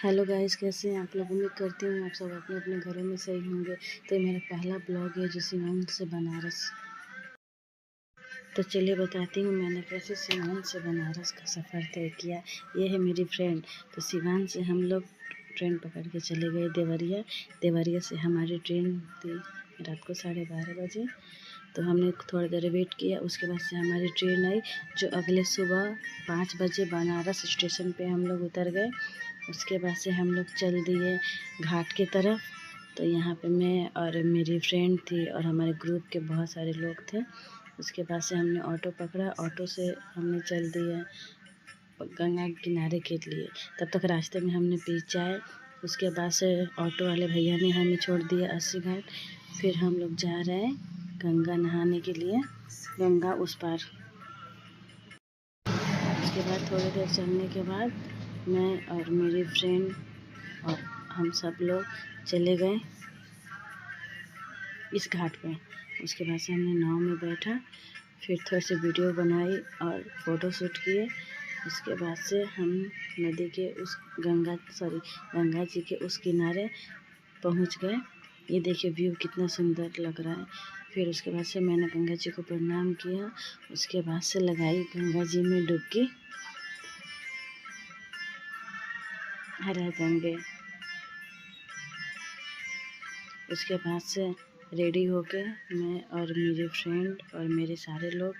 Hello guys, कैसे हैं आप लोग। उम्मीद करती हूँ आप सब अपने अपने घरों में सही होंगे। तो ये मेरा पहला ब्लॉग है जो सीवान से बनारस। तो चलिए बताती हूँ मैंने कैसे सीवान से बनारस का सफ़र तय किया। ये है मेरी फ्रेंड। तो सीवान से हम लोग ट्रेन पकड़ के चले गए देवरिया। देवरिया से हमारी ट्रेन थी रात को 12:30 बजे। तो हमने थोड़ी देर वेट किया, उसके बाद से हमारी ट्रेन आई जो अगले सुबह 5 बजे बनारस स्टेशन पे हम लोग उतर गए। उसके बाद से हम लोग चल दिए घाट की तरफ। तो यहाँ पे मैं और मेरी फ्रेंड थी और हमारे ग्रुप के बहुत सारे लोग थे। उसके बाद से हमने ऑटो पकड़ा, ऑटो से हमने चल दिए गंगा किनारे के लिए। तब तक रास्ते में हमने पी चाय। उसके बाद से ऑटो वाले भैया ने हमें छोड़ दिया अस्सी घाट। फिर हम लोग जा रहे हैं गंगा नहाने के लिए, गंगा उस पार। उसके बाद थोड़ी देर चलने के बाद मैं और मेरी फ्रेंड और हम सब लोग चले गए इस घाट पे। उसके बाद से हमने नाव में बैठा, फिर थोड़ी सी वीडियो बनाई और फ़ोटो शूट किए। उसके बाद से हम नदी के उस गंगा जी के उस किनारे पहुंच गए। ये देखिए व्यू कितना सुंदर लग रहा है। फिर उसके बाद से मैंने गंगा जी को प्रणाम किया। उसके बाद से लगाई गंगा जी में डुबकी। हर गंगे। उसके बाद से रेडी होके मैं और मेरी फ्रेंड और मेरे सारे लोग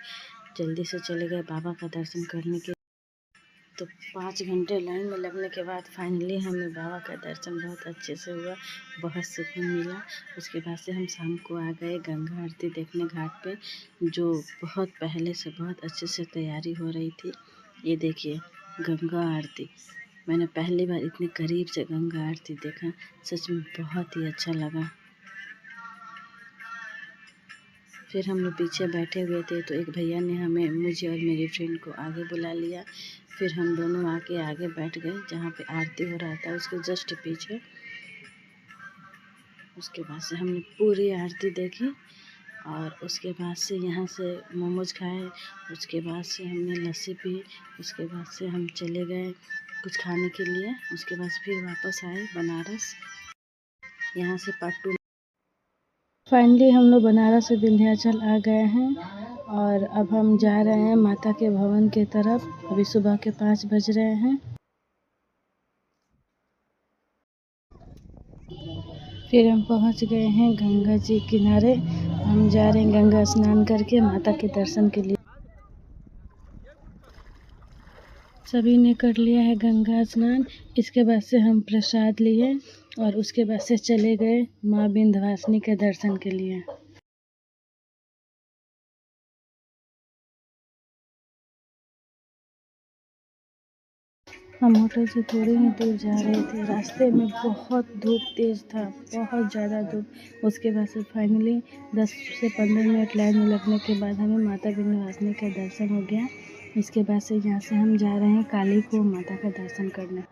जल्दी से चले गए बाबा का दर्शन करने के। तो 5 घंटे लाइन में लगने के बाद फाइनली हमें बाबा का दर्शन बहुत अच्छे से हुआ, बहुत सुकून मिला। उसके बाद से हम शाम को आ गए गंगा आरती देखने घाट पे, जो बहुत पहले से बहुत अच्छे से तैयारी हो रही थी। ये देखिए गंगा आरती, मैंने पहली बार इतने करीब से गंगा आरती देखा। सच में बहुत ही अच्छा लगा। फिर हम लोग पीछे बैठे हुए थे तो एक भैया ने मुझे और मेरी फ्रेंड को आगे बुला लिया। फिर हम दोनों आके आगे बैठ गए जहाँ पे आरती हो रहा था उसके जस्ट पीछे। उसके बाद से हमने पूरी आरती देखी और उसके बाद से यहाँ से मोमोज खाए। उसके बाद से हमने लस्सी पी। उसके बाद से हम चले गए कुछ खाने के लिए। उसके बाद फिर वापस आए बनारस। यहाँ से पार्ट 2। फाइनली हम लोग बनारस से विंध्याचल आ गए हैं और अब हम जा रहे हैं माता के भवन की तरफ। अभी सुबह के 5 बज रहे हैं। फिर हम पहुंच गए हैं गंगा जी किनारे। हम जा रहे हैं गंगा स्नान करके माता के दर्शन के लिए। सभी ने कर लिया है गंगा स्नान। इसके बाद से हम प्रसाद लिए और उसके बाद से चले गए माँ विंध्यवासिनी के दर्शन के लिए। हम होटल से थोड़ी ही दूर जा रहे थे। रास्ते में बहुत धूप तेज़ था, बहुत ज़्यादा धूप। उसके बाद से फाइनली 10 से 15 मिनट लाइन में लगने के बाद हमें माता विंध्यवासिनी का दर्शन हो गया। इसके बाद से यहाँ से हम जा रहे हैं काली को माता का दर्शन करने।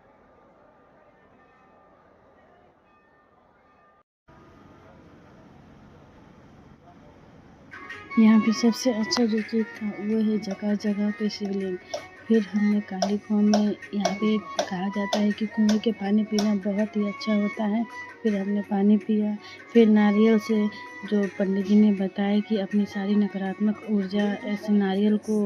यहाँ पे सबसे अच्छा जो चीज़ था वो है जगह जगह पे शिवलिंग। फिर हमने काली कुआं में, यहाँ पे कहा जाता है कि कुएं के पानी पीना बहुत ही अच्छा होता है। फिर हमने पानी पिया। फिर नारियल से, जो पंडित जी ने बताया कि अपनी सारी नकारात्मक ऊर्जा ऐसे नारियल को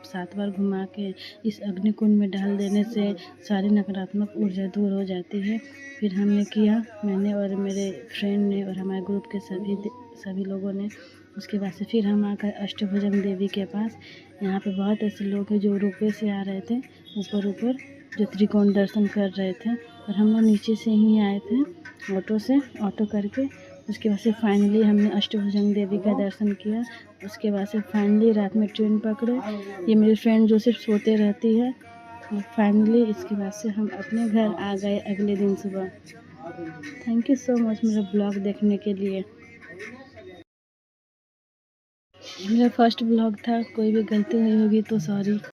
7 बार घुमा के इस अग्नि कुंड में डाल देने से सारी नकारात्मक ऊर्जा दूर हो जाती है। फिर हमने किया, मैंने और मेरे फ्रेंड ने और हमारे ग्रुप के सभी लोगों ने। उसके बाद से फिर हम आकर अष्टभुजन देवी के पास। यहाँ पे बहुत ऐसे लोग हैं जो रोपवे से आ रहे थे ऊपर जो त्रिकोण दर्शन कर रहे थे, और हम लोग नीचे से ही आए थे ऑटो करके। उसके बाद से फाइनली हमने अष्टभुजन देवी का दर्शन किया। उसके बाद से फाइनली रात में ट्रेन पकड़े। ये मेरी फ्रेंड जो सिर्फ सोते रहती है। और फाइनली इसके बाद से हम अपने घर आ गए अगले दिन सुबह। थैंक यू सो मच मेरा ब्लॉग देखने के लिए। मेरा फर्स्ट ब्लॉग था, कोई भी गलती हुई होगी तो सॉरी।